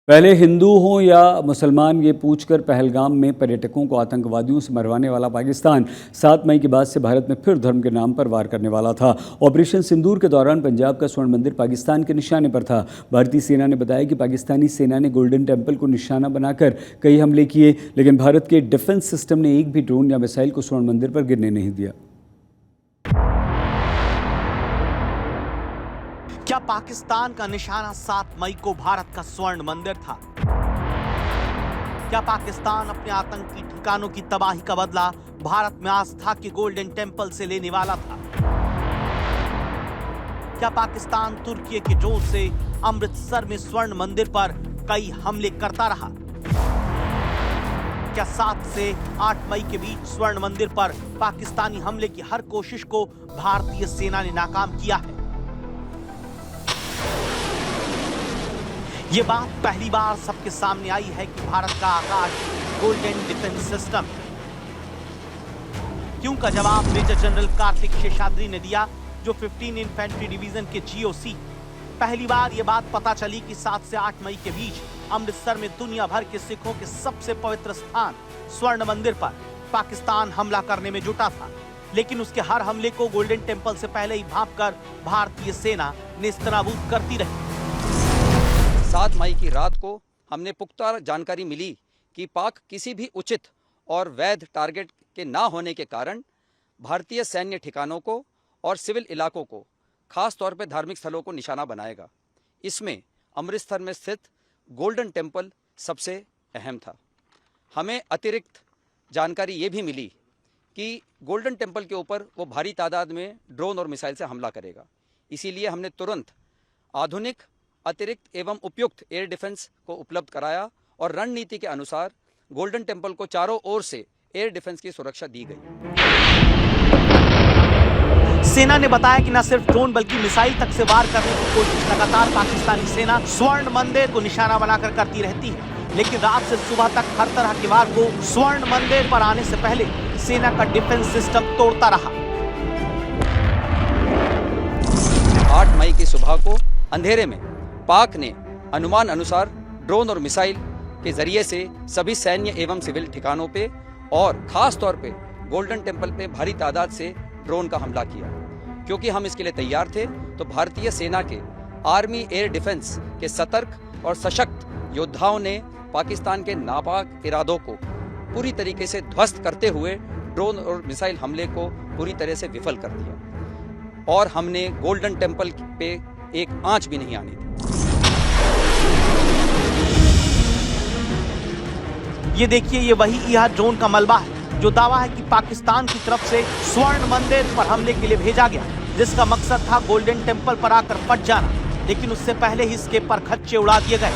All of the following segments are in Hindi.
पहले हिंदू हों या मुसलमान, ये पूछकर पहलगाम में पर्यटकों को आतंकवादियों से मरवाने वाला पाकिस्तान 7 मई के बाद से भारत में फिर धर्म के नाम पर वार करने वाला था। ऑपरेशन सिंदूर के दौरान पंजाब का स्वर्ण मंदिर पाकिस्तान के निशाने पर था। भारतीय सेना ने बताया कि पाकिस्तानी सेना ने गोल्डन टेम्पल को निशाना बनाकर कई हमले किए, लेकिन भारत के डिफेंस सिस्टम ने एक भी ड्रोन या मिसाइल को स्वर्ण मंदिर पर गिरने नहीं दिया। क्या पाकिस्तान का निशाना 7 मई को भारत का स्वर्ण मंदिर था? क्या पाकिस्तान अपने आतंकी ठिकानों की तबाही का बदला भारत में आस्था के गोल्डन टेम्पल से लेने वाला था? क्या पाकिस्तान तुर्की के ड्रोन से अमृतसर में स्वर्ण मंदिर पर कई हमले करता रहा? क्या 7 से 8 मई के बीच स्वर्ण मंदिर पर पाकिस्तानी हमले की हर कोशिश को भारतीय सेना ने नाकाम किया है? ये बात पहली बार सबके सामने आई है कि भारत का आकाश गोल्डन डिफेंस सिस्टम। क्यों का जवाब मेजर जनरल कार्तिक शेषाद्री ने दिया, जो 15 इन्फेंट्री डिवीजन के जीओसी। पहली बार ये बात पता चली कि 7 से 8 मई के बीच अमृतसर में दुनिया भर के सिखों के सबसे पवित्र स्थान स्वर्ण मंदिर पर पाकिस्तान हमला करने में जुटा था। लेकिन उसके हर हमले को गोल्डन टेम्पल से पहले ही भांपकर भारतीय सेना नेस्तनाबूद करती रही। 7 मई की रात को हमने पुख्ता जानकारी मिली कि पाक किसी भी उचित और वैध टारगेट के ना होने के कारण भारतीय सैन्य ठिकानों को और सिविल इलाकों को, खास तौर पर धार्मिक स्थलों को निशाना बनाएगा। इसमें अमृतसर में स्थित गोल्डन टेम्पल सबसे अहम था। हमें अतिरिक्त जानकारी ये भी मिली कि गोल्डन टेम्पल के ऊपर वो भारी तादाद में ड्रोन और मिसाइल से हमला करेगा। इसीलिए हमने तुरंत आधुनिक, अतिरिक्त एवं उपयुक्त एयर डिफेंस को उपलब्ध कराया और रणनीति के अनुसार गोल्डन टेम्पल को चारों ओर से एयर डिफेंस की सुरक्षा दी गई। सेना ने बताया कि न सिर्फ ड्रोन बल्कि मिसाइल तक से वार करने की कोशिश लगातार पाकिस्तानी सेना स्वर्ण मंदिर को निशाना बनाकर करती रहती है, लेकिन रात से सुबह तक हर तरह के वार को स्वर्ण मंदिर पर आने से पहले सेना का डिफेंस सिस्टम तोड़ता रहा। 8 मई की सुबह को अंधेरे में पाक ने अनुमान अनुसार ड्रोन और मिसाइल के जरिए से सभी सैन्य एवं सिविल ठिकानों पे और खास तौर पे गोल्डन टेम्पल पे भारी तादाद से ड्रोन का हमला किया। क्योंकि हम इसके लिए तैयार थे, तो भारतीय सेना के आर्मी एयर डिफेंस के सतर्क और सशक्त योद्धाओं ने पाकिस्तान के नापाक इरादों को पूरी तरीके से ध्वस्त करते हुए ड्रोन और मिसाइल हमले को पूरी तरह से विफल कर दिया और हमने गोल्डन टेम्पल पे एक आंच भी नहीं आनी दी। ये देखिए, ये वही यह ड्रोन का मलबा है जो दावा है कि पाकिस्तान की तरफ से स्वर्ण मंदिर पर हमले के लिए भेजा गया, जिसका मकसद था गोल्डन टेम्पल पर आकर फट जाना, लेकिन उससे पहले ही इसके परखच्चे उड़ा दिए गए।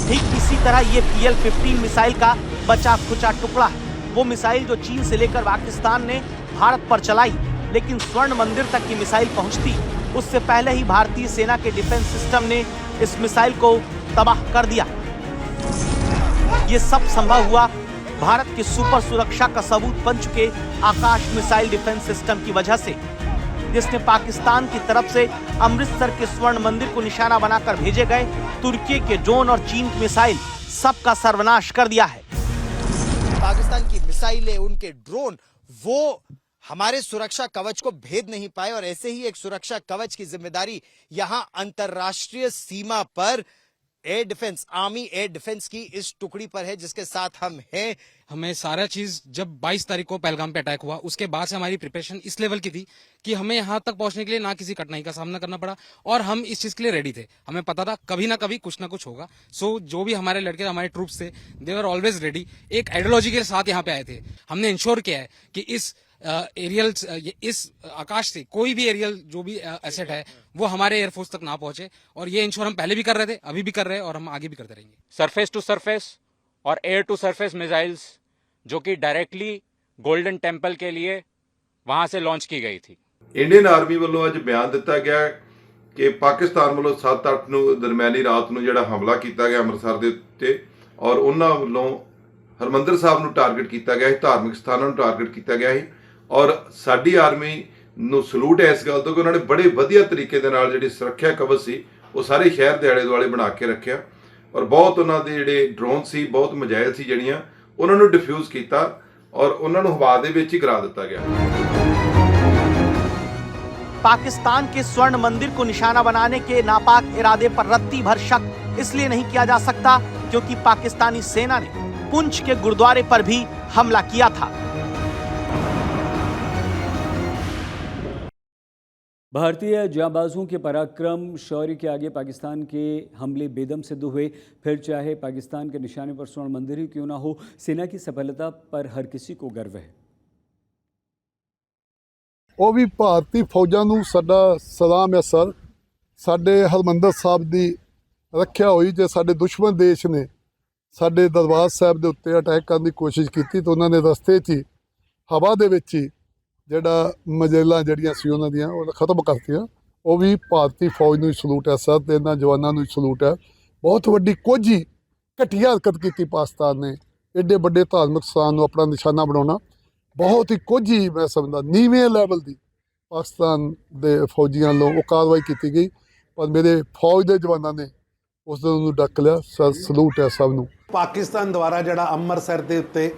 ठीक इसी तरह ये PL-15 मिसाइल का बचा खुचा टुकड़ा है। वो मिसाइल जो चीन से लेकर पाकिस्तान ने भारत पर चलाई, लेकिन स्वर्ण मंदिर तक की मिसाइल पहुंचती उससे पहले ही भारतीय सेना के डिफेंस सिस्टम ने इस मिसाइल को तबाह कर दिया। ये सब संभव हुआ भारत के सुपर सुरक्षा का सबूत बन चुके आकाश मिसाइल डिफेंस सिस्टम की वजह से, जिसने पाकिस्तान की तरफ से अमृतसर के स्वर्ण मंदिर को निशाना बनाकर भेजे गए तुर्की के ड्रोन और चीन की मिसाइल सबका सर्वनाश कर दिया है। पाकिस्तान की मिसाइलें, उनके ड्रोन, वो हमारे सुरक्षा कवच को भेद नहीं पाए और ऐसे ही एक सुरक्षा कवच की जिम्मेदारी यहां अंतरराष्ट्रीय सीमा पर air defence, army air defence की इस टुकड़ी पर है, जिसके साथ हम हैं। हमें सारा चीज जब 22 तारीख को पहलगाम पे अटैक हुआ, उसके बाद से हमारी प्रिपरेशन इस लेवल की थी कि हमें यहाँ तक पहुंचने के लिए ना किसी कठिनाई का सामना करना पड़ा और हम इस चीज के लिए रेडी थे। हमें पता था कभी ना कभी कुछ ना कुछ होगा। सो जो भी हमारे लड़के, हमारे ट्रूप्स थे, दे वर ऑलवेज रेडी। एक आइडियोलॉजी के साथ यहाँ पे आए थे। हमने इंश्योर किया है कि इस एरियल, इस आकाश से कोई भी एरियल जो भी एसेट है वो हमारे एयरफोर्स तक ना पहुंचे, और ये इंश्योर हम पहले भी कर रहे थे, अभी भी कर रहे हैं और हम आगे भी करते रहेंगे। सरफेस टू सरफेस और एयर टू सरफेस मिसाइल्स जो कि डायरेक्टली गोल्डन टेम्पल के लिए वहां से लॉन्च की गई थी। इंडियन आर्मी वालों ਅੱਜ ਬਿਆਨ ਦਿੱਤਾ ਗਿਆ ਕਿ ਪਾਕਿਸਤਾਨ ਵੱਲੋਂ 7-8 ਨੂੰ ਦਰਮਿਆਨੀ ਰਾਤ ਨੂੰ ਜਿਹੜਾ ਹਮਲਾ ਕੀਤਾ ਗਿਆ ਅੰਮ੍ਰਿਤਸਰ ਦੇ ਉੱਤੇ, ਔਰ ਉਹਨਾਂ ਵੱਲੋਂ ਹਰਮੰਦਰ ਸਾਹਿਬ ਨੂੰ ਟਾਰਗੇਟ ਕੀਤਾ ਗਿਆ ਸੀ, ਧਾਰਮਿਕ ਸਥਾਨਾਂ ਨੂੰ ਟਾਰਗੇਟ ਕੀਤਾ ਗਿਆ ਸੀ। ਔਰ ਸਾਡੀ ਆਰਮੀ ਨੂੰ ਸਲੂਟ ਹੈ ਇਸ ਗੱਲ ਤੋਂ ਕਿ ਉਹਨਾਂ ਨੇ ਬੜੇ ਵਧੀਆ ਤਰੀਕੇ ਦੇ ਨਾਲ ਜਿਹੜੀ ਸੁਰੱਖਿਆ ਕਵਚ ਸੀ ਉਹ ਸਾਰੇ ਸ਼ਹਿਰ ਦੇ ਆਲੇ ਦੁਆਲੇ ਬਣਾ ਕੇ ਰੱਖਿਆ। ਔਰ ਬਹੁਤ ਉਹਨਾਂ ਦੇ ਜਿਹੜੇ ਡਰੋਨ ਸੀ, ਬਹੁਤ ਮਜਾਇਲ ਸੀ ਜਿਹੜੀਆਂ, ਉਹਨਾਂ ਨੂੰ ਡਿਫਿਊਜ਼ ਕੀਤਾ ਔਰ ਉਹਨਾਂ ਨੂੰ ਹਵਾ ਦੇ ਵਿੱਚ ਹੀ ਗਿਰਾ ਦਿੱਤਾ ਗਿਆ। पाकिस्तान के स्वर्ण मंदिर को निशाना बनाने के नापाक इरादे पर रत्ती भर शक इसलिए नहीं किया जा सकता क्योंकि पाकिस्तानी सेना ने पुंछ के गुरुद्वारे पर भी हमला किया था। भारतीय जांबाजों के पराक्रम शौर्य के आगे पाकिस्तान के हमले बेदम सिद्ध हुए। फिर चाहे पाकिस्तान के निशाने पर स्वर्ण मंदिर ही क्यों ना हो, सेना की सफलता पर हर किसी को गर्व है। ਉਹ ਵੀ ਭਾਰਤੀ ਫੌਜਾਂ ਨੂੰ ਸਾਡਾ ਸਲਾਮ ਹੈ ਸਰ। ਸਾਡੇ ਹਰਿਮੰਦਰ ਸਾਹਿਬ ਦੀ ਰੱਖਿਆ ਹੋਈ, ਜੇ ਸਾਡੇ ਦੁਸ਼ਮਣ ਦੇਸ਼ ਨੇ ਸਾਡੇ ਦਰਬਾਰ ਸਾਹਿਬ ਦੇ ਉੱਤੇ ਅਟੈਕ ਕਰਨ ਦੀ ਕੋਸ਼ਿਸ਼ ਕੀਤੀ ਤਾਂ ਉਹਨਾਂ ਨੇ ਰਸਤੇ 'ਚ ਹੀ ਹਵਾ ਦੇ ਵਿੱਚ ਹੀ ਜਿਹੜਾ ਮਜੈਲਾਂ ਜਿਹੜੀਆਂ ਸੀ ਉਹਨਾਂ ਦੀਆਂ ਉਹ ਖਤਮ ਕਰਤੀਆਂ। ਉਹ ਵੀ ਭਾਰਤੀ ਫੌਜ ਨੂੰ ਸਲੂਟ ਹੈ ਸਰ, ਤੇ ਇਹਨਾਂ ਜਵਾਨਾਂ ਨੂੰ ਸਲੂਟ ਹੈ। ਬਹੁਤ ਵੱਡੀ ਕੋਝੀ ਘਟੀਆ ਹਰਕਤ ਕੀਤੀ ਪਾਕਿਸਤਾਨ ਨੇ, ਐਡੇ ਵੱਡੇ ਧਾਰਮਿਕ ਸਥਾਨ ਨੂੰ ਆਪਣਾ ਨਿਸ਼ਾਨਾ ਬਣਾਉਣਾ ਬਹੁਤ ਹੀ ਕੋਝੀ, ਮੈਂ ਸਮਝਦਾ ਨੀਵੇਂ ਲੈਵਲ ਦੀ ਪਾਕਿਸਤਾਨ ਦੇ ਫੌਜੀਆਂ ਵੱਲੋਂ ਉਹ ਕਾਰਵਾਈ ਕੀਤੀ ਗਈ। ਪਰ ਮੇਰੇ ਫੌਜ ਦੇ ਜਵਾਨਾਂ ਨੇ ਉਸ ਦਿਨ ਉਹਨੂੰ ਡੱਕ ਲਿਆ। ਸਰ ਸਲੂਟ ਹੈ ਸਭ ਨੂੰ। ਪਾਕਿਸਤਾਨ ਦੁਆਰਾ ਜਿਹੜਾ ਅੰਮ੍ਰਿਤਸਰ ਦੇ ਉੱਤੇ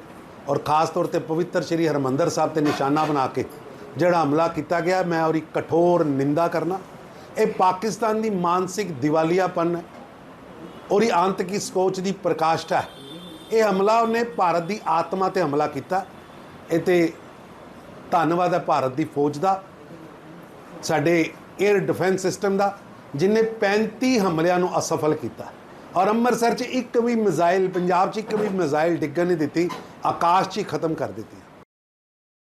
ਔਰ ਖਾਸ ਤੌਰ ਤੇ ਪਵਿੱਤਰ ਸ਼੍ਰੀ ਹਰਿਮੰਦਰ ਸਾਹਿਬ ਤੇ ਨਿਸ਼ਾਨਾ ਬਣਾ ਕੇ ਜਿਹੜਾ ਹਮਲਾ ਕੀਤਾ ਗਿਆ, ਮੈਂ ਉਹਦੀ ਕਠੋਰ ਨਿੰਦਾ ਕਰਨਾ। ਇਹ ਪਾਕਿਸਤਾਨ ਦੀ ਮਾਨਸਿਕ ਦਿਵਾਲੀਆਪਨ ਹੈ, ਉਹਦੀ ਆਤੰਕੀ ਸੋਚ ਦੀ ਪ੍ਰਕਾਸ਼ਠਾ ਹੈ। ਇਹ ਹਮਲਾ ਉਹਨੇ ਭਾਰਤ ਦੀ ਆਤਮਾ ਤੇ ਹਮਲਾ ਕੀਤਾ। ਇਹ ਤੇ ਧੰਨਵਾਦ ਹੈ ਭਾਰਤ ਦੀ ਫੌਜ ਦਾ, ਸਾਡੇ 에ਅਰ ਡਿਫੈਂਸ ਸਿਸਟਮ ਦਾ, ਜਿਨੇ 35 ਹਮਲਿਆਂ ਨੂੰ ਅਸਫਲ ਕੀਤਾ। ਔਰ ਅੰਮ੍ਰਿਤਸਰ 'ਚ ਇੱਕ ਵੀ ਮਿਜ਼ਾਈਲ, ਪੰਜਾਬ 'ਚ ਇੱਕ ਵੀ ਮਿਜ਼ਾਈਲ ਡਿੱਗਣ ਨਹੀਂ ਦਿੱਤੀ, ਆਕਾਸ਼ 'ਚ ਹੀ ਖਤਮ ਕਰ ਦਿੱਤੀ।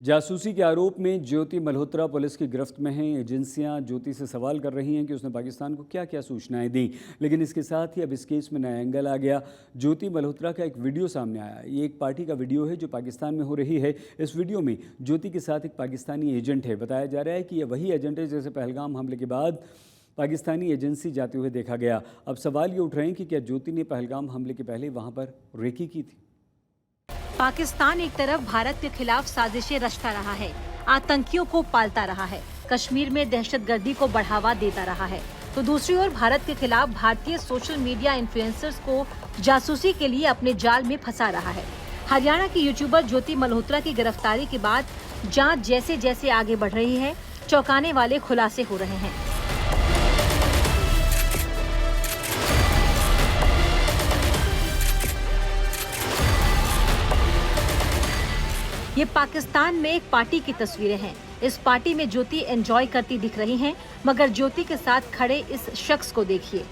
जासूसी के आरोप में ज्योति मल्होत्रा पुलिस की गिरफ्त में हैं। एजेंसियां ज्योति से सवाल कर रही हैं कि उसने पाकिस्तान को क्या क्या सूचनाएं दी, लेकिन इसके साथ ही अब इस केस में नया एंगल आ गया। ज्योति मल्होत्रा का एक वीडियो सामने आया। ये एक पार्टी का वीडियो है जो पाकिस्तान में हो रही है। इस वीडियो में ज्योति के साथ एक पाकिस्तानी एजेंट है। बताया जा रहा है कि यह वही एजेंट है जैसे पहलगाम हमले के बाद पाकिस्तानी एजेंसी जाते हुए देखा गया। अब सवाल ये उठ रहे हैं कि क्या ज्योति ने पहलगाम हमले के पहले वहाँ पर रेकी की थी। पाकिस्तान एक तरफ भारत के खिलाफ साजिशें रचता रहा है, आतंकियों को पालता रहा है, कश्मीर में दहशतगर्दी को बढ़ावा देता रहा है, तो दूसरी ओर भारत के खिलाफ भारतीय सोशल मीडिया इन्फ्लुएंसर्स को जासूसी के लिए अपने जाल में फंसा रहा है। हरियाणा की यूट्यूबर ज्योति मल्होत्रा की गिरफ्तारी के बाद जांच जैसे जैसे आगे बढ़ रही है, चौंकाने वाले खुलासे हो रहे हैं। ये पाकिस्तान में एक पार्टी की तस्वीरें हैं। इस पार्टी में ज्योति एंजॉय करती दिख रही हैं, मगर ज्योति के साथ खड़े इस शख्स को देखिए।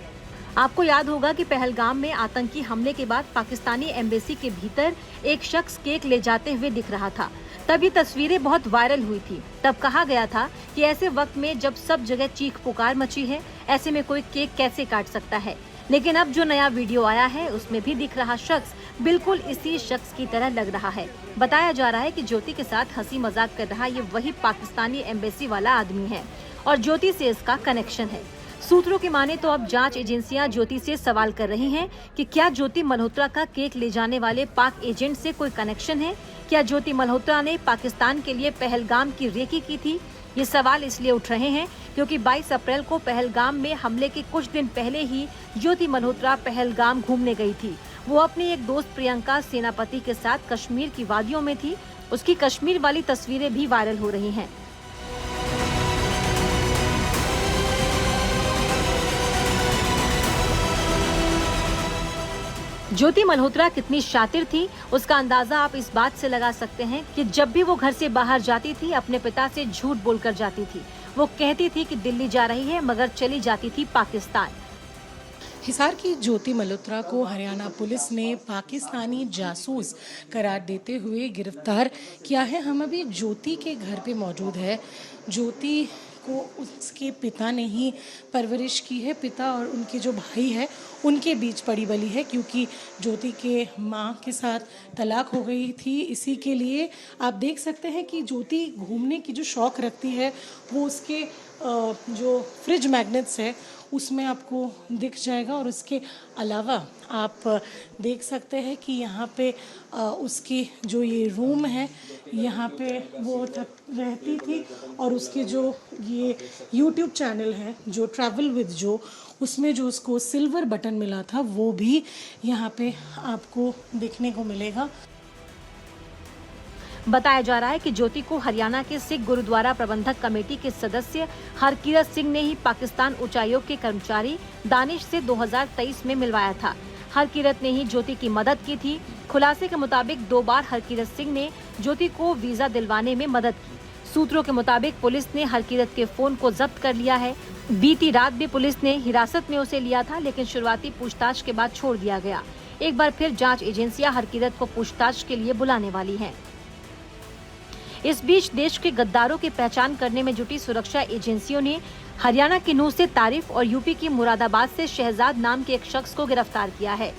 आपको याद होगा कि पहलगाम में आतंकी हमले के बाद पाकिस्तानी एम्बेसी के भीतर एक शख्स केक ले जाते हुए दिख रहा था। तब ये तस्वीरें बहुत वायरल हुई थी। तब कहा गया था कि ऐसे वक्त में जब सब जगह चीख पुकार मची है, ऐसे में कोई केक कैसे काट सकता है। लेकिन अब जो नया वीडियो आया है उसमें भी दिख रहा शख्स बिल्कुल इसी शख्स की तरह लग रहा है। बताया जा रहा है कि ज्योति के साथ हंसी मजाक कर रहा ये वही पाकिस्तानी एम्बेसी वाला आदमी है और ज्योति से इसका कनेक्शन है। सूत्रों की माने तो अब जांच एजेंसियां ज्योति से सवाल कर रही हैं कि क्या ज्योति मल्होत्रा का केक ले जाने वाले पाक एजेंट से कोई कनेक्शन है। क्या ज्योति मल्होत्रा ने पाकिस्तान के लिए पहलगाम की रेकी की थी। ये सवाल इसलिए उठ रहे हैं क्योंकि 22 अप्रैल को पहलगाम में हमले के कुछ दिन पहले ही ज्योति मल्होत्रा पहलगाम घूमने गई थी। वो अपनी एक दोस्त प्रियंका सेनापति के साथ कश्मीर की वादियों में थी। उसकी कश्मीर वाली तस्वीरें भी वायरल हो रही हैं। ज्योति मल्होत्रा कितनी शातिर थी उसका अंदाजा आप इस बात से लगा सकते हैं कि जब भी वो घर से बाहर जाती थी अपने पिता से झूठ बोलकर जाती थी। वो कहती थी कि दिल्ली जा रही है मगर चली जाती थी पाकिस्तान। हिसार की ज्योति मल्होत्रा को हरियाणा पुलिस ने पाकिस्तानी जासूस करार देते हुए गिरफ्तार किया है। हम अभी ज्योति के घर पे मौजूद है। ज्योति को उसके पिता ने ही परवरिश की है। पिता और उनके जो भाई है उनके बीच पड़ी बली है, क्योंकि ज्योति के माँ के साथ तलाक हो गई थी। इसी के लिए आप देख सकते हैं कि ज्योति घूमने की जो शौक़ रखती है वो उसके जो फ्रिज मैग्नेट्स है उसमें आपको दिख जाएगा। और उसके अलावा आप देख सकते हैं कि यहाँ पे उसकी जो ये रूम है यहाँ पे वो रहती थी और उसके जो ये YouTube चैनल है जो ट्रैवल विद जो उसमें जो उसको सिल्वर बटन मिला था वो भी यहाँ पे आपको देखने को मिलेगा। बताया जा रहा है कि ज्योति को हरियाणा के सिख गुरुद्वारा प्रबंधक कमेटी के सदस्य हरकीरत सिंह ने ही पाकिस्तान उच्चायोग के कर्मचारी दानिश से 2023 में मिलवाया था। हरकीरत ने ही ज्योति की मदद की थी। खुलासे के मुताबिक 2 बार हरकीरत सिंह ने ज्योति को वीजा दिलवाने में मदद की। सूत्रों के मुताबिक पुलिस ने हरकीरत के फोन को जब्त कर लिया है। बीती रात भी पुलिस ने हिरासत में उसे लिया था, लेकिन शुरुआती पूछताछ के बाद छोड़ दिया गया। एक बार फिर जांच एजेंसियां हरकीरत को पूछताछ के लिए बुलाने वाली हैं। इस बीच देश के गद्दारों की पहचान करने में जुटी सुरक्षा एजेंसियों ने हरियाणा की नूह से तारिफ और यूपी की मुरादाबाद से शहजाद नाम के एक शख्स को गिरफ्तार किया है।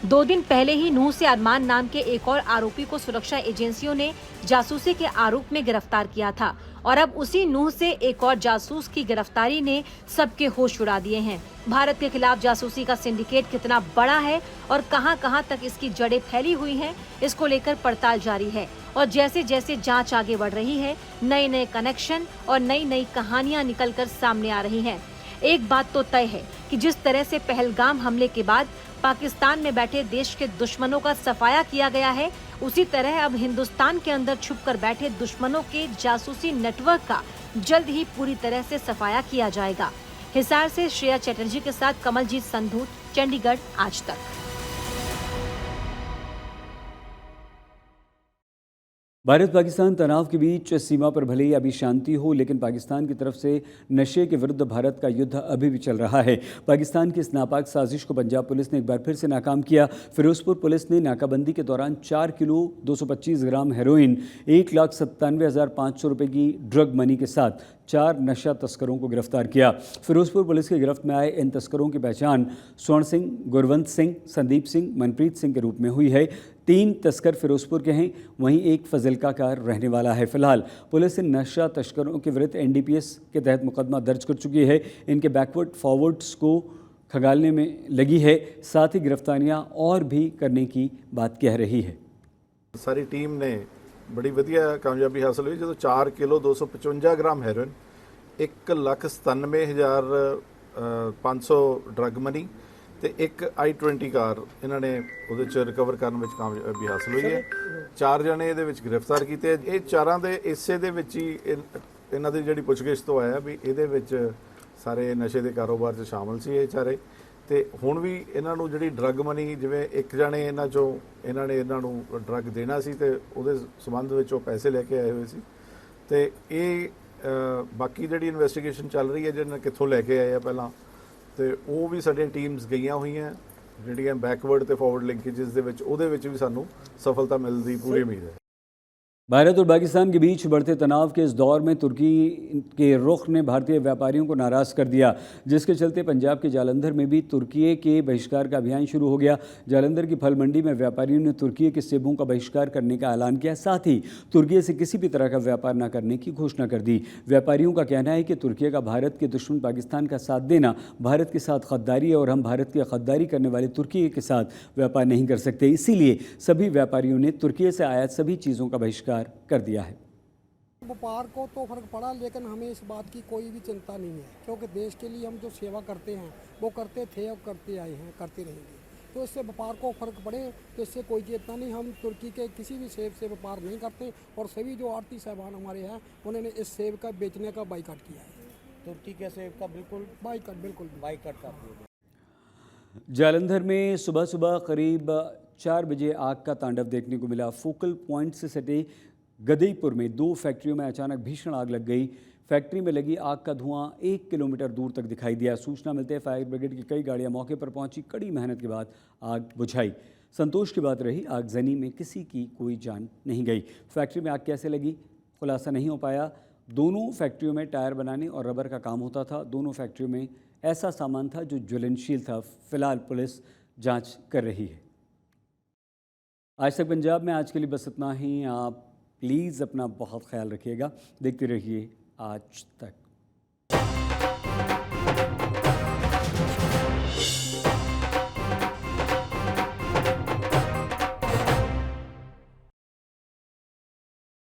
2 दिन पहले ही नूह से अरमान नाम के एक और आरोपी को सुरक्षा एजेंसियों ने जासूसी के आरोप में गिरफ्तार किया था और अब उसी नूह से एक और जासूस की गिरफ्तारी ने सबके होश उड़ा दिए हैं। भारत के खिलाफ जासूसी का सिंडिकेट कितना बड़ा है और कहां-कहां तक इसकी जड़ें फैली हुई हैं, इसको लेकर पड़ताल जारी है और जैसे जैसे जांच आगे बढ़ रही है, नए नए कनेक्शन और नई नई कहानियां निकलकर सामने आ रही हैं। एक बात तो तय है कि जिस तरह से पहलगाम हमले के बाद पाकिस्तान में बैठे देश के दुश्मनों का सफाया किया गया है, उसी तरह अब हिंदुस्तान के अंदर छुपकर बैठे दुश्मनों के जासूसी नेटवर्क का जल्द ही पूरी तरह से सफाया किया जाएगा। हिसार से श्रेया चैटर्जी के साथ कमलजीत संधू, चंडीगढ़, आज तक। भारत पाकिस्तान तनाव के बीच सीमा पर भले ही अभी शांति हो, लेकिन पाकिस्तान की तरफ से नशे के विरुद्ध भारत का युद्ध अभी भी चल रहा है। पाकिस्तान की इस नापाक साजिश को पंजाब पुलिस ने एक बार फिर से नाकाम किया। फिरोजपुर पुलिस ने नाकाबंदी के दौरान 4 किलो 225 ग्राम हेरोइन, 1,97,500 रुपये की ड्रग मनी के साथ 4 नशा तस्करों को गिरफ्तार किया। फिरोजपुर पुलिस की गिरफ्त में आए इन तस्करों की पहचान स्वर्ण सिंह, गुरवंत सिंह, संदीप सिंह, मनप्रीत सिंह के रूप में हुई है। 3 तस्कर फिरोजपुर के हैं, वहीं एक फजलका का रहने वाला है। फिलहाल पुलिस इन नशा तस्करों के विरुद्ध NDPS के तहत मुकदमा दर्ज कर चुकी है। इनके बैकवर्ड फॉरवर्ड्स को खंगालने में लगी है, साथ ही गिरफ्तारियां और भी करने की बात कह रही है। सारी टीम ने बड़ी वधिया कामयाबी हासिल हुई जो 4 किलो 255 ग्राम ਹੈਰੋਇਨ, 1,97,500 ਡਰੱਗ ਮਨੀ ਤੇ ਇੱਕ i20 ਕਾਰ ਇਹਨਾਂ ਨੇ ਉਹਦੇ ਚ ਰਿਕਵਰ ਕਰਨ ਵਿੱਚ ਕਾਮਯਾਬੀ ਹਾਸਲ ਹੋਈ ਹੈ। 4 ਜਣੇ ਇਹਦੇ ਵਿੱਚ ਗ੍ਰਿਫਤਾਰ ਕੀਤੇ। ਇਹ ਚਾਰਾਂ ਦੇ ਇਸੇ ਦੇ ਵਿੱਚ ਹੀ ਇਹਨਾਂ ਦੀ ਜਿਹੜੀ ਪੁੱਛਗਿੱਛ ਤੋਂ ਆਇਆ ਵੀ ਇਹਦੇ ਵਿੱਚ ਸਾਰੇ ਨਸ਼ੇ ਦੇ ਕਾਰੋਬਾਰ 'ਚ ਸ਼ਾਮਲ ਸੀ ਇਹ ਚਾਰੇ। ਤੇ ਹੁਣ ਵੀ ਇਹਨਾਂ ਨੂੰ ਜਿਹੜੀ ਡਰੱਗ ਮਨੀ, ਜਿਵੇਂ ਇੱਕ ਜਣੇ ਇਹਨਾਂ ਚੋਂ ਇਹਨਾਂ ਨੇ ਇਹਨਾਂ ਨੂੰ ਡਰੱਗ ਦੇਣਾ ਸੀ ਤੇ ਉਹਦੇ ਸੰਬੰਧ ਵਿੱਚ ਉਹ ਪੈਸੇ ਲੈ ਕੇ ਆਏ ਹੋਏ ਸੀ। ਤੇ ਇਹ ਬਾਕੀ ਜਿਹੜੀ ਇਨਵੈਸਟੀਗੇਸ਼ਨ ਚੱਲ ਰਹੀ ਹੈ ਜਿਹਨਾਂ ਕਿੱਥੋਂ ਲੈ ਕੇ ਆਏ ਆ ਪਹਿਲਾਂ, ਤੇ ਉਹ ਵੀ ਸਾਡੀਆਂ ਟੀਮਸ ਗਈਆਂ ਹੋਈਆਂ ਜਿਹੜੀਆਂ ਬੈਕਵਰਡ ਤੇ ਫਾਰਵਰਡ ਲਿੰਕੇजेस ਦੇ ਵਿੱਚ, ਉਹਦੇ ਵਿੱਚ ਵੀ ਸਾਨੂੰ ਸਫਲਤਾ ਮਿਲਣ ਦੀ ਪੂਰੀ ਉਮੀਦ ਹੈ। भारत और पाकिस्तान के बीच बढ़ते तनाव के इस दौर में तुर्की के रुख ने भारतीय व्यापारियों को नाराज़ कर दिया, जिसके चलते पंजाब के जालंधर में भी तुर्की के बहिष्कार का अभियान शुरू हो गया। जालंधर की फल मंडी में व्यापारियों ने तुर्की के सेबों का बहिष्कार करने का ऐलान किया, साथ ही तुर्की से किसी भी तरह का व्यापार न करने की घोषणा कर दी। व्यापारियों का कहना है कि तुर्की का भारत के दुश्मन पाकिस्तान का साथ देना भारत के साथ गद्दारी है और हम भारत की गद्दारी करने वाले तुर्की के साथ व्यापार नहीं कर सकते। इसीलिए सभी व्यापारियों ने तुर्की से आयात सभी चीज़ों का बहिष्कार कर दिया है। व्यापार को तो फर्क पड़ा, लेकिन हमें इस बात की कोई भी चिंता नहीं है, क्योंकि देश के लिए हम जो सेवा करते हैं वो करते थे और करते आए हैं, करते रहेंगे। तो इससे व्यापार को फर्क पड़े तो इससे कोई चिंता नहीं। हम तुर्की के किसी भी सेब से व्यापार नहीं करते और सभी जो आड़ती साहबान हमारे हैं उन्होंने इस सेब का बेचने का बाइकाट किया है। तुर्की के सेब का बिल्कुल बाइकाट कर दिया। जालंधर में सुबह सुबह करीब 4 बजे आग का तांडव देखने को मिला। फोकल पॉइंट से सटे गदईपुर में 2 फैक्ट्रियों में अचानक भीषण आग लग गई। फैक्ट्री में लगी आग का धुआं 1 किलोमीटर दूर तक दिखाई दिया। सूचना मिलते फायर ब्रिगेड की कई गाड़ियां मौके पर पहुंची, कड़ी मेहनत के बाद आग बुझाई। संतोष की बात रही, आगजनी में किसी की कोई जान नहीं गई। फैक्ट्री में आग कैसे लगी खुलासा नहीं हो पाया। दोनों फैक्ट्रियों में टायर बनाने और रबर का काम होता था। दोनों फैक्ट्रियों में ऐसा सामान था जो ज्वलनशील था। फिलहाल पुलिस जाँच कर रही है। आज तक पंजाब में आज के लिए बस इतना ही। आप प्लीज़ अपना बहुत ख्याल रखिएगा। देखते रहिए आज तक।